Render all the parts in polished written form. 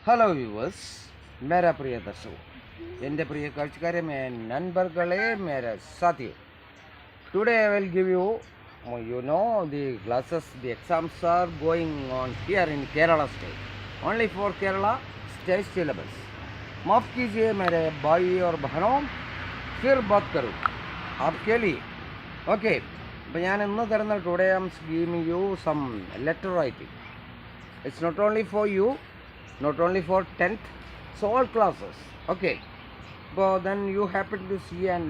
Hello viewers, മേരാ പ്രിയ ദർശക്, എൻ്റെ പ്രിയ കാഴ്ചക്കാരെ, നൻപർകളെ, മേരാ സാഥിയോ. Today I will give you, the classes, the exams are going on here in Kerala state. Only for Kerala state syllabus. माफ़ कीजिए मेरे भाई और बहनों, फिर बात करूँ आपके लिए. Okay, അപ്പോൾ ഞാൻ ഇന്ന് തരുന്ന today I am giving you some letter writing. It's not only for you, not only for 10th, so all classes. Okay, but then you happen to see an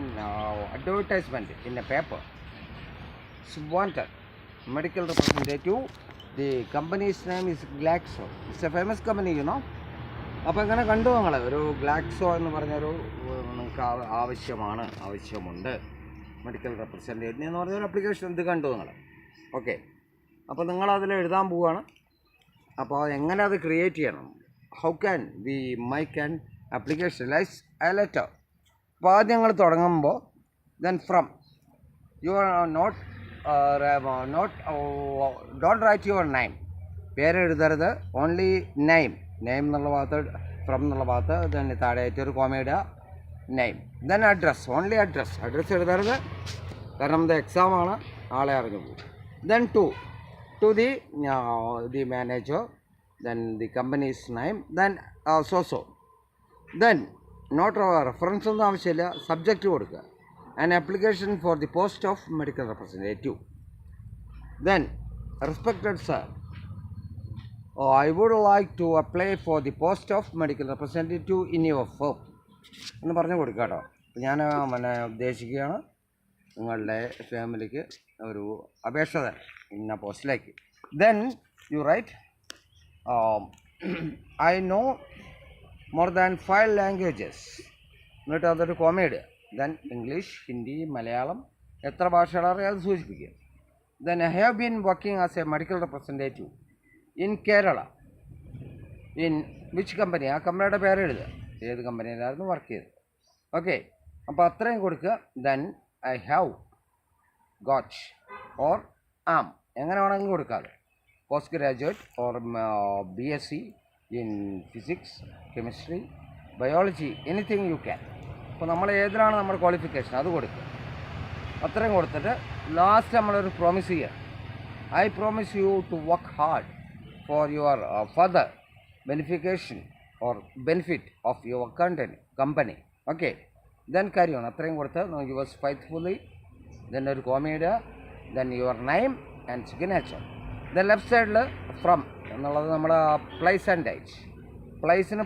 advertisement in a paper. It's wanted medical representative. The company's name is Glaxo. It's a famous company, you know. അപ്പോൾ ഇങ്ങനെ കണ്ടു നിങ്ങൾ ഒരു Glaxo എന്ന് പറഞ്ഞൊരു നിങ്ങൾക്ക് ആവശ്യമുണ്ട് medical representative എന്ന് പറഞ്ഞൊരു ആപ്ലിക്കേഷൻ ഇത് കണ്ടു നിങ്ങൾ. ഓക്കെ, അപ്പോൾ നിങ്ങളതിൽ എഴുതാൻ പോവുകയാണ്. അപ്പോൾ എങ്ങനെ അത് ക്രിയേറ്റ് ചെയ്യണം, how can we make an application like a letter. അപ്പോൾ ആദ്യം ഞങ്ങൾ തുടങ്ങുമ്പോൾ then from you are don't write your name, പേരെഴുതരുത്, ഓൺലി നെയിം എന്നുള്ള ഭാഗത്ത്, ഫ്രം എന്നുള്ള ഭാഗത്ത് ദെൻ താഴെയായിട്ട് ഒരു കോമയിടുക, name, then address, only address എഴുതരുത്, കാരണം ഇത് എക്സാമാണ്, ആളെ അറിഞ്ഞു പോകും. Then to the manager, then the company's name, then so then not reference ഒന്നും ആവശ്യമില്ല, സബ്ജക്റ്റ് കൊടുക്കുക, an application for the post of medical representative. Then respected sir, I would like to apply for the post of medical representative in your firm എന്ന് പറഞ്ഞു കൊടുക്കുക കേട്ടോ. ഞാൻ ഉദ്ദേശിക്കുകയാണ് നിങ്ങളുടെ ഫാമിലിക്ക് ഒരു അപേക്ഷ തരാം ഇന്ന പോസ്റ്റിലേക്ക്. Then you write I know more than 5 languages. എന്നിട്ട് അതൊരു കോമയിടുക. ദെൻ ഇംഗ്ലീഷ്, ഹിന്ദി, മലയാളം, എത്ര ഭാഷകൾ അറിയാം അത് സൂചിപ്പിക്കുക. Then I have been working as a medical representative in Kerala. In which company? ആ കമ്പനിയുടെ പേര് എഴുതുക, ഏത് കമ്പനിയിലായിരുന്നു വർക്ക് ചെയ്തത്. ഓക്കെ, അപ്പോൾ അത്രയും കൊടുക്കുക. Then I have got or am, എങ്ങനെ വേണമെങ്കിലും കൊടുക്കാതെ, post graduate or BSc in physics, chemistry, biology, anything you can. അപ്പോൾ നമ്മൾ ഏതിനാണ് നമ്മുടെ ക്വാളിഫിക്കേഷൻ അത് കൊടുക്കുക. അത്രയും കൊടുത്തിട്ട് ലാസ്റ്റ് നമ്മളൊരു പ്രോമിസ് ചെയ്യുക, I promise you to work hard for your further benefication or benefit of your company. Okay, then കാര്യമാണ് അത്രയും കൊടുത്ത് യു വാസ് ഫൈത്ത്ഫുള്ളി, ദെൻ ഒരു കോമയിടുക, then your name and signature. Then left സൈഡിൽ ഫ്രം എന്നുള്ളത് നമ്മൾ പ്ലേസ് ആൻഡ് ഡേറ്റ്, പ്ലേസിന്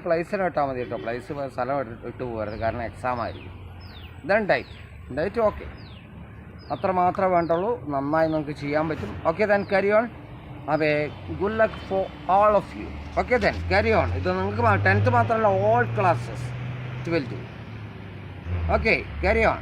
ഇട്ടാൽ മതി കേട്ടോ, പ്ലേസ് സ്ഥലം ഇട്ട് പോകരുത്, കാരണം എക്സാം ആയിരിക്കും. ദെൻ ഡേറ്റ് ഓക്കെ, അത്ര മാത്രമേ വേണ്ടുള്ളൂ, നന്നായി നമുക്ക് ചെയ്യാൻ പറ്റും. Okay, then carry on. അതെ, good luck for all of you. Okay, then carry on. ഇത് നിങ്ങൾക്ക് 10th മാത്രമല്ല, all classes 12. Okay, carry on.